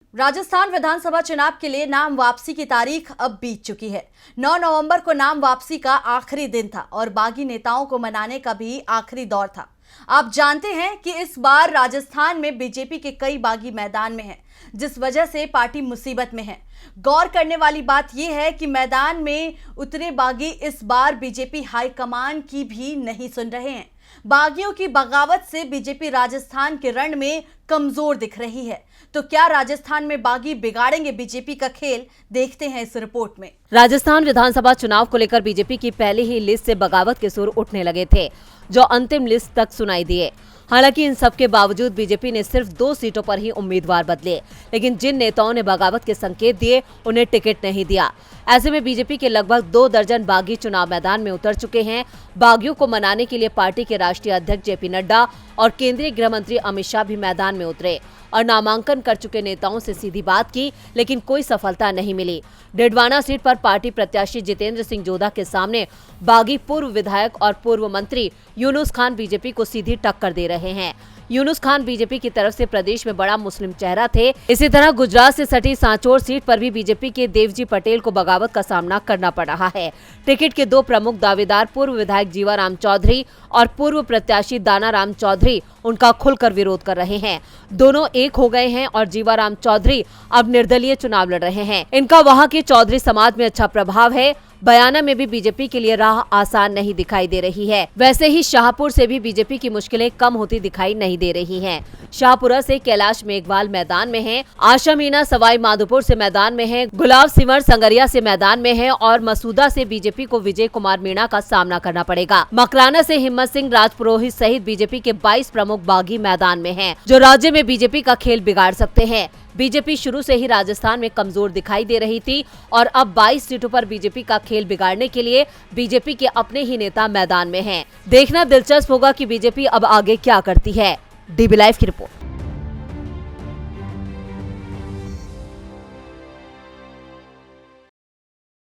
राजस्थान विधानसभा चुनाव के लिए नाम वापसी की तारीख अब बीत चुकी है। 9 नवंबर को नाम वापसी का आखिरी दिन था और बागी नेताओं को मनाने का भी आखिरी दौर था। आप जानते हैं कि इस बार राजस्थान में बीजेपी के कई बागी मैदान में हैं, जिस वजह से पार्टी मुसीबत में है। गौर करने वाली बात यह है कि मैदान में उतरे बागी इस बार बीजेपी हाईकमान की भी नहीं सुन रहे हैं। बागियों की बगावत से बीजेपी राजस्थान के रण में कमजोर दिख रही है। तो क्या राजस्थान में बागी बिगाड़ेंगे बीजेपी का खेल? देखते हैं इस रिपोर्ट में। राजस्थान विधानसभा चुनाव को लेकर बीजेपी की पहले ही लिस्ट से बगावत के सुर उठने लगे थे, जो अंतिम लिस्ट तक सुनाई दिए। हालांकि इन सब के बावजूद बीजेपी ने सिर्फ 2 सीटों पर ही उम्मीदवार बदले, लेकिन जिन नेताओं ने बगावत के संकेत दिए उन्हें टिकट नहीं दिया। ऐसे में बीजेपी के लगभग 2 दर्जन बागी चुनाव मैदान में उतर चुके हैं। बागियों को मनाने के लिए पार्टी के राष्ट्रीय अध्यक्ष जेपी नड्डा और केंद्रीय गृह मंत्री अमित शाह भी मैदान में उतरे और नामांकन कर चुके नेताओं से सीधी बात की, लेकिन कोई सफलता नहीं मिली। डिडवाना सीट पर पार्टी प्रत्याशी जितेंद्र सिंह जोधा के सामने बागी पूर्व विधायक और पूर्व मंत्री यूनुस खान बीजेपी को सीधी टक्कर दे रहे हैं। यूनुस खान बीजेपी की तरफ से प्रदेश में बड़ा मुस्लिम चेहरा थे। इसी तरह गुजरात से सटी सांचौर सीट पर भी बीजेपी के देवजी पटेल को बगावत का सामना करना पड़ रहा है। टिकट के 2 प्रमुख दावेदार पूर्व विधायक जीवाराम चौधरी और पूर्व प्रत्याशी दानाराम चौधरी उनका खुलकर विरोध कर रहे हैं। दोनों एक हो गए हैं और जीवाराम चौधरी अब निर्दलीय चुनाव लड़ रहे हैं। इनका वहां के चौधरी समाज में अच्छा प्रभाव है। बयाना में भी बीजेपी के लिए राह आसान नहीं दिखाई दे रही है। वैसे ही शाहपुर से भी बीजेपी की मुश्किलें कम होती दिखाई नहीं दे रही हैं। शाहपुरा से कैलाश मेघवाल मैदान में हैं, आशा मीना सवाई माधोपुर से मैदान में हैं, गुलाब सिमर संगरिया से मैदान में हैं और मसूदा से बीजेपी को विजय कुमार मीणा का सामना करना पड़ेगा। मकराना से हिम्मत सिंह राजपुरोहित सहित बीजेपी के 22 प्रमुख बागी मैदान में हैं, जो राज्य में बीजेपी का खेल बिगाड़ सकते हैं। बीजेपी शुरू से ही राजस्थान में कमजोर दिखाई दे रही थी और अब 22 सीटों पर बीजेपी का खेल बिगाड़ने के लिए बीजेपी के अपने ही नेता मैदान में हैं। देखना दिलचस्प होगा कि बीजेपी अब आगे क्या करती है। डीबी लाइव की रिपोर्ट।